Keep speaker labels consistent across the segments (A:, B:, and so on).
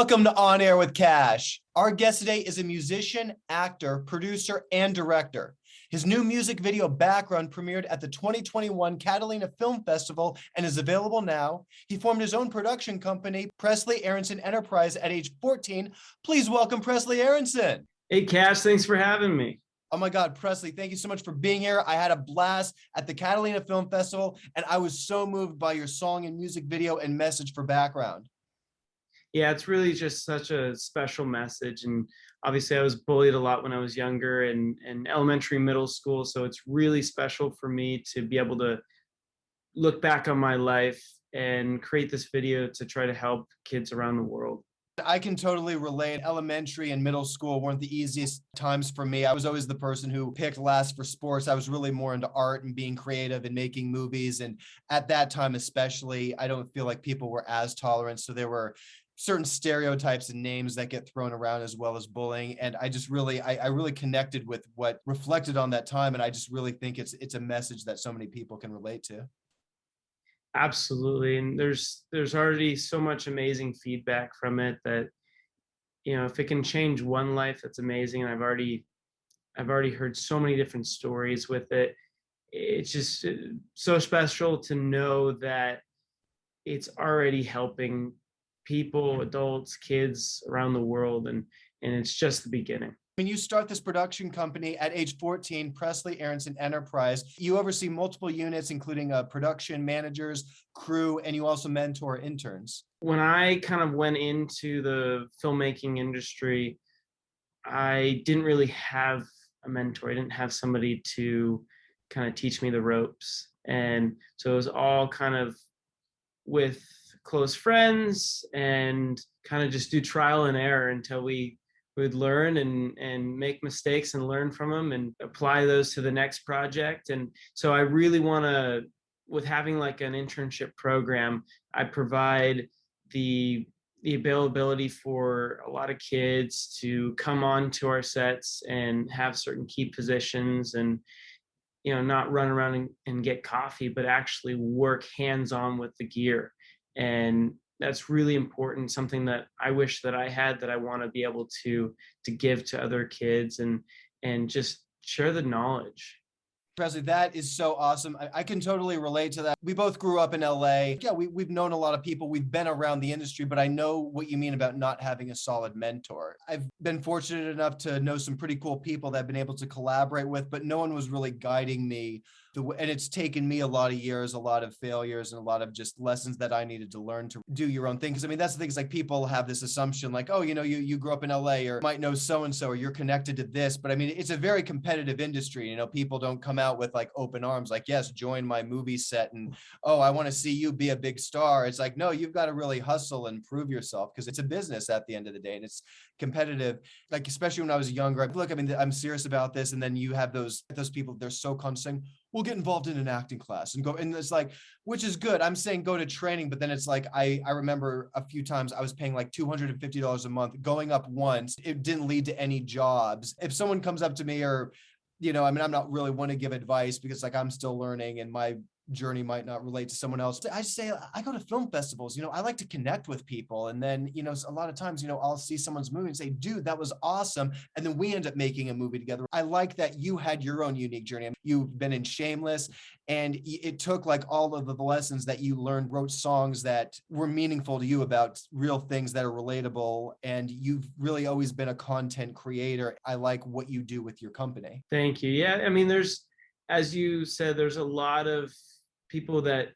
A: Welcome to On Air with Kash. Our guest today is a musician, actor, producer, and director. His new music video, Background, premiered at the 2021 Catalina Film Festival and is available now. He formed his own production company, Presley Aronson Enterprise, at age 14. Please welcome Presley Aronson.
B: Hey, Kash, thanks for having me.
A: Oh my God, Presley, thank you so much for being here. I had a blast at the Catalina Film Festival, and I was so moved by your song and music video and message for Background.
B: Yeah, it's really just such a special message. And obviously I was bullied a lot when I was younger and elementary, middle school. So it's really special for me to be able to look back on my life and create this video to try to help kids around the world.
A: I can totally relate. Elementary and middle school weren't the easiest times for me. I was always the person who picked last for sports. I was really more into art and being creative and making movies. And at that time, especially, I don't feel like people were as tolerant. So there were certain stereotypes and names that get thrown around, as well as bullying. And I just really, I really connected with what reflected on that time. And I just really think it's a message that so many people can relate to.
B: Absolutely. And there's already so much amazing feedback from it that, you know, if it can change one life, that's amazing. And I've already heard so many different stories with it. It's just so special to know that it's already helping people, adults, kids around the world, and it's just the beginning.
A: When you start this production company at age 14, Presley Aronson Enterprise, you oversee multiple units, including production managers, crew, and you also mentor interns.
B: When I kind of went into the filmmaking industry, I didn't really have a mentor. I didn't have somebody to kind of teach me the ropes. And so it was all kind of with close friends and kind of just do trial and error until we would learn and make mistakes and learn from them and apply those to the next project. And so I really want to, with having like an internship program, I provide the availability for a lot of kids to come on to our sets and have certain key positions and, you know, not run around and get coffee, but actually work hands-on with the gear. And that's really important, something that I wish that I had, that I want to be able to give to other kids and just share the knowledge.
A: Presley, that is so awesome. I can totally relate to that. We both grew up in LA. Yeah, we've known a lot of people. We've been around the industry, but I know what you mean about not having a solid mentor. I've been fortunate enough to know some pretty cool people that I've been able to collaborate with, but no one was really guiding me. And it's taken me a lot of years, a lot of failures, and a lot of just lessons that I needed to learn to do your own thing. Because I mean, that's the thing, is like people have this assumption like, oh, you know, you grew up in LA or might know so-and-so, or you're connected to this. But I mean, it's a very competitive industry. You know, people don't come out with like open arms, like, yes, join my movie set. And, oh, I want to see you be a big star. It's like, no, you've got to really hustle and prove yourself, because it's a business at the end of the day. And it's competitive. Like, especially when I was younger, look, I mean, I'm serious about this. And then you have those people, they're so constant. We'll get involved in an acting class and go. And it's like, which is good. I'm saying go to training, but then it's like, I remember a few times I was paying like $250 a month, going up once. It didn't lead to any jobs. If someone comes up to me, or, you know, I mean, I'm not really want to give advice because like I'm still learning and my journey might not relate to someone else. I say, I go to film festivals, you know, I like to connect with people. And then, you know, a lot of times, you know, I'll see someone's movie and say, dude, that was awesome. And then we end up making a movie together. I like that you had your own unique journey. I mean, you've been in Shameless, and it took like all of the lessons that you learned, wrote songs that were meaningful to you about real things that are relatable. And you've really always been a content creator. I like what you do with your company.
B: Thank you. Yeah, I mean, as you said, there's a lot of people that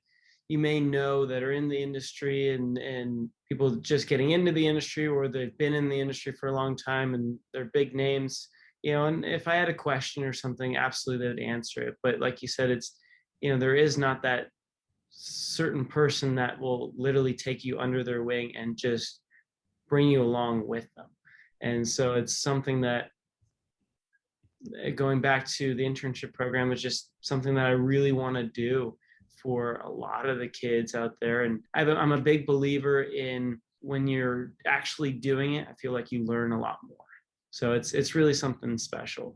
B: you may know that are in the industry and people just getting into the industry, or they've been in the industry for a long time and they're big names, you know, and if I had a question or something, absolutely they'd answer it. But like you said, it's, you know, there is not that certain person that will literally take you under their wing and just bring you along with them. And so it's something that, going back to the internship program, is just something that I really want to do for a lot of the kids out there. And I'm a big believer in, when you're actually doing it, I feel like you learn a lot more. So it's really something special.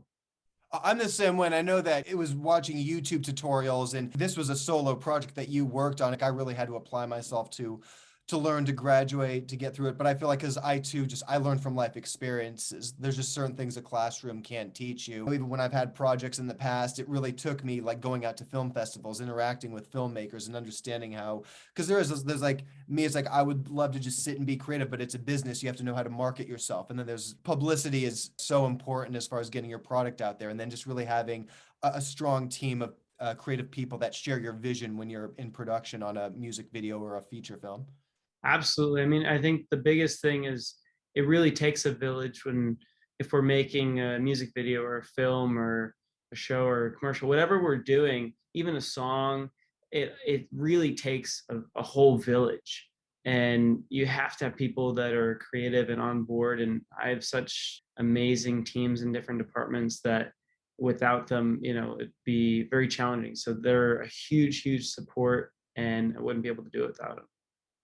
A: I'm the same way. I know that it was watching YouTube tutorials, and this was a solo project that you worked on. I really had to apply myself to to learn, to graduate, to get through it. But I feel like, because I too I learn from life experiences. There's just certain things a classroom can't teach you. Even when I've had projects in the past, it really took me like going out to film festivals, interacting with filmmakers, and understanding how, because there's like me, it's like I would love to just sit and be creative, but it's a business. You have to know how to market yourself. And then there's publicity is so important as far as getting your product out there. And then just really having a strong team of creative people that share your vision when you're in production on a music video or a feature film.
B: Absolutely. I mean, I think the biggest thing is it really takes a village when, if we're making a music video or a film or a show or a commercial, whatever we're doing, even a song, it really takes a whole village. And you have to have people that are creative and on board. And I have such amazing teams in different departments that without them, it'd be very challenging. So they're a huge, huge support, and I wouldn't be able to do it without them.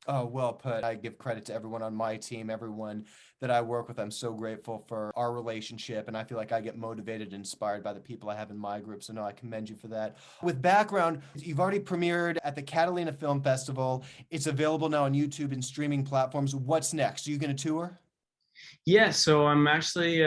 A: Oh, well put. I give credit to everyone on my team, everyone that I work with. I'm so grateful for our relationship, and I feel like I get motivated and inspired by the people I have in my group. So, no, I commend you for that. With background, you've already premiered at the Catalina Film Festival. It's available now on YouTube and streaming platforms. What's next? Are you going to tour?
B: Yeah, so I'm actually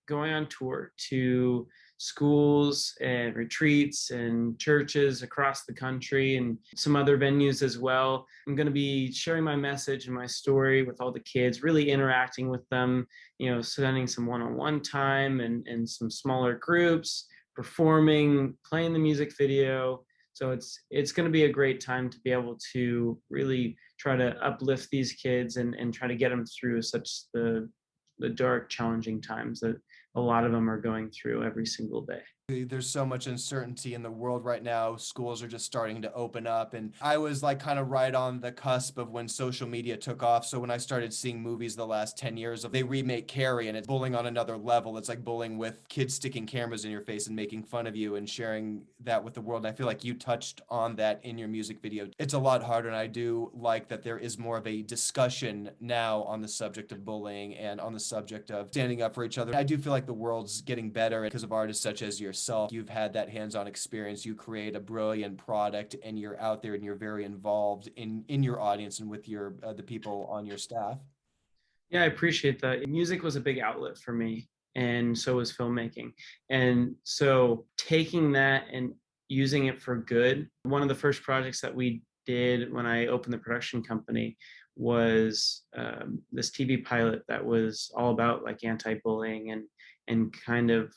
B: going on tour to schools and retreats and churches across the country and some other venues as well. I'm going to be sharing my message and my story with all the kids, really interacting with them, spending some one-on-one time and some smaller groups, performing, playing the music video. So it's going to be a great time to be able to really try to uplift these kids and try to get them through such the dark, challenging times that a lot of them are going through every single day.
A: There's so much uncertainty in the world right now. Schools are just starting to open up. And I was like kind of right on the cusp of when social media took off. So when I started seeing movies the last 10 years of, they remake Carrie, and it's bullying on another level. It's like bullying with kids sticking cameras in your face and making fun of you and sharing that with the world. And I feel like you touched on that in your music video. It's a lot harder. And I do like that there is more of a discussion now on the subject of bullying and on the subject of standing up for each other. I do feel like the world's getting better because of artists such as yourself. You've had that hands-on experience. You create a brilliant product, and you're out there and you're very involved in your audience and with your the people on your staff.
B: Yeah, I appreciate that. Music was a big outlet for me, and so was filmmaking. And so taking that and using it for good. One of the first projects that we did when I opened the production company was this TV pilot that was all about like anti-bullying and kind of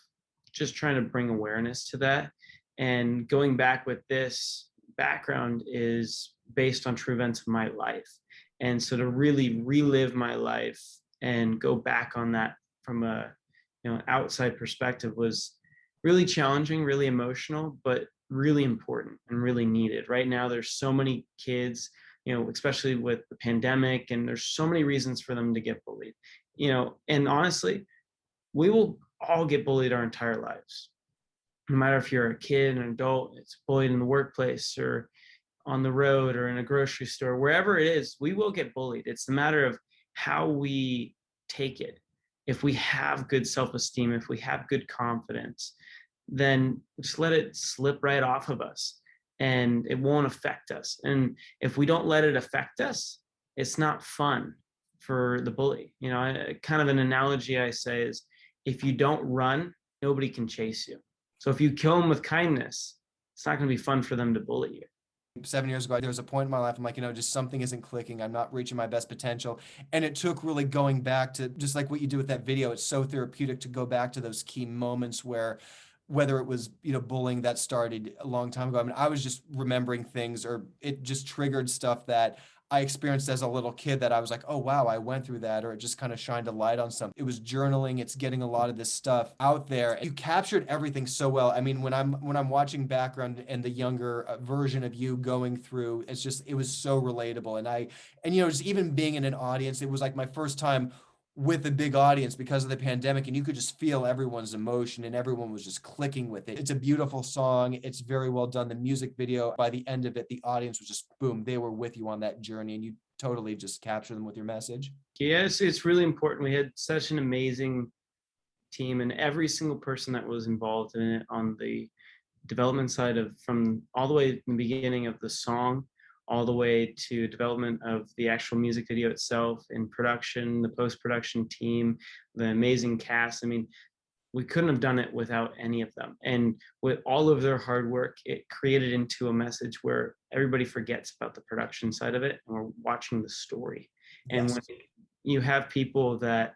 B: just trying to bring awareness to that. And going back with this background is based on true events of my life. And so to really relive my life and go back on that from a outside perspective was really challenging, really emotional, but really important and really needed. Right now, there's so many kids, especially with the pandemic, and there's so many reasons for them to get bullied. And honestly, we will all get bullied our entire lives. No matter if you're a kid, an adult, it's bullied in the workplace or on the road or in a grocery store, wherever it is, we will get bullied. It's a matter of how we take it. If we have good self-esteem, if we have good confidence, then just let it slip right off of us and it won't affect us. And if we don't let it affect us, it's not fun for the bully. Kind of an analogy I say is, if you don't run, nobody can chase you. So if you kill them with kindness, it's not going to be fun for them to bully you.
A: 7 years ago, there was a point in my life, I'm like, just something isn't clicking. I'm not reaching my best potential. And it took really going back to, just like what you do with that video, it's so therapeutic to go back to those key moments where, whether it was, bullying that started a long time ago. I mean, I was just remembering things, or it just triggered stuff that I experienced as a little kid that I was like, oh, wow, I went through that, or it just kind of shined a light on something. It was journaling. It's getting a lot of this stuff out there. You captured everything so well. I mean, when I'm watching background and the younger version of you going through, it was so relatable. And just even being in an audience, it was like my first time with a big audience because of the pandemic, and you could just feel everyone's emotion and everyone was just clicking with it. It's a beautiful song. It's very well done. The music video, by the end of it, the audience was just boom, they were with you on that journey, and you totally just capture them with your message.
B: Yes, it's really important. We had such an amazing team, and every single person that was involved in it on the development side, of from all the way in the beginning of the song all the way to development of the actual music video itself, in production, the post-production team, the amazing cast. I mean, we couldn't have done it without any of them. And with all of their hard work, it created into a message where everybody forgets about the production side of it and we're watching the story. And
A: Yes.
B: when you have people that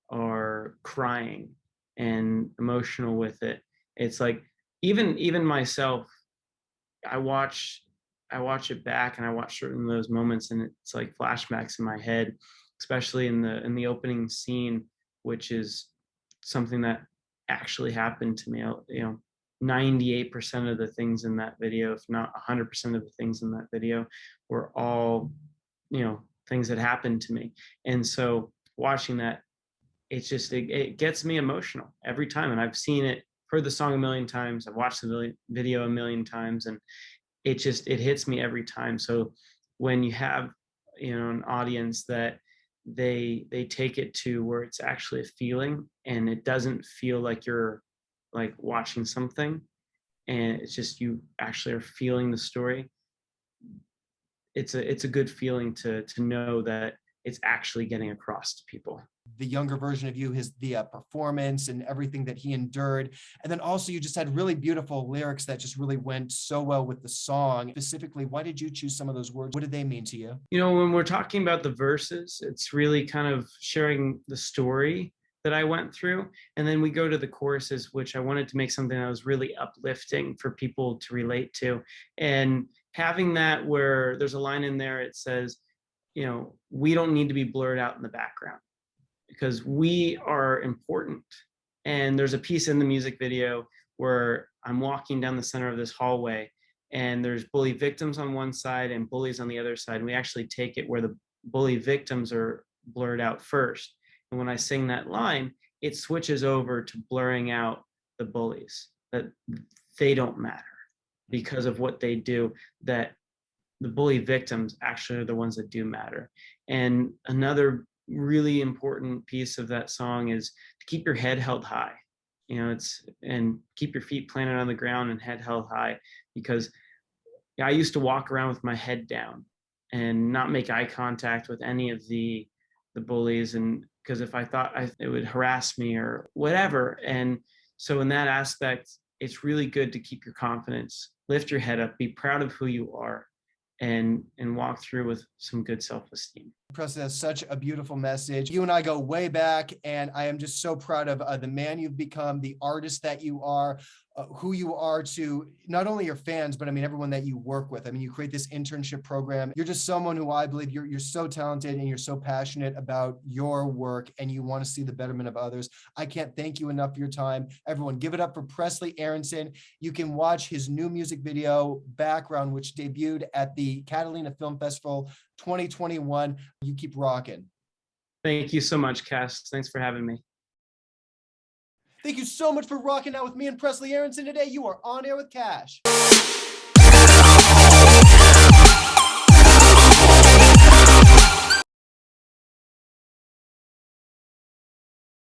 B: are crying and emotional with it, it's like, even myself, I watch it back and I watch certain of those moments and it's like flashbacks in my head, especially in the opening scene, which is something that actually happened to me. You know, 98% of the things in that video, if not 100% of the things in that video, were all, you know, things that happened to me. And so watching that, it's just, it gets me emotional every time. And I've seen it, heard the song a million times, I've watched the video a million times, and it hits me every time. So when you have, you know, an audience that they take it to where it's actually a feeling and it doesn't feel like you're like watching something, and it's just you actually are feeling the story, it's a good feeling to know that it's actually getting across to people.
A: The younger version of you, the performance and everything that he endured. And then also you just had really beautiful lyrics that just really went so well with the song. Specifically, why did you choose some of those words? What did they mean to you?
B: You know, when we're talking about the verses, it's really kind of sharing the story that I went through. And then we go to the choruses, which I wanted to make something that was really uplifting for people to relate to. And having that where there's a line in there, it says, you know, we don't need to be blurred out in the background because we are important. And there's a piece in the music video where I'm walking down the center of this hallway and there's bully victims on one side and bullies on the other side. And we actually take it where the bully victims are blurred out first. And when I sing that line, it switches over to blurring out the bullies, that they don't matter because of what they do, that the bully victims actually are the ones that do matter. And another really important piece of that song is to keep your head held high. You know, and keep your feet planted on the ground and head held high, because I used to walk around with my head down and not make eye contact with any of the bullies, and because if I thought it would harass me or whatever. And so in that aspect, it's really good to keep your confidence, lift your head up, be proud of who you are, and walk through with some good self-esteem.
A: Presley, that's such a beautiful message. You and I go way back, and I am just so proud of the man you've become, the artist that you are, who you are to not only your fans, but I mean, everyone that you work with. I mean, you create this internship program. You're just someone who I believe you're so talented and you're so passionate about your work and you want to see the betterment of others. I can't thank you enough for your time. Everyone, give it up for Presley Aronson. You can watch his new music video, Background, which debuted at the Catalina Film Festival 2021. You keep rocking.
B: Thank you so much, Kash. Thanks for having me.
A: Thank you so much for rocking out with me and Presley Aronson today. You are on air with Kash.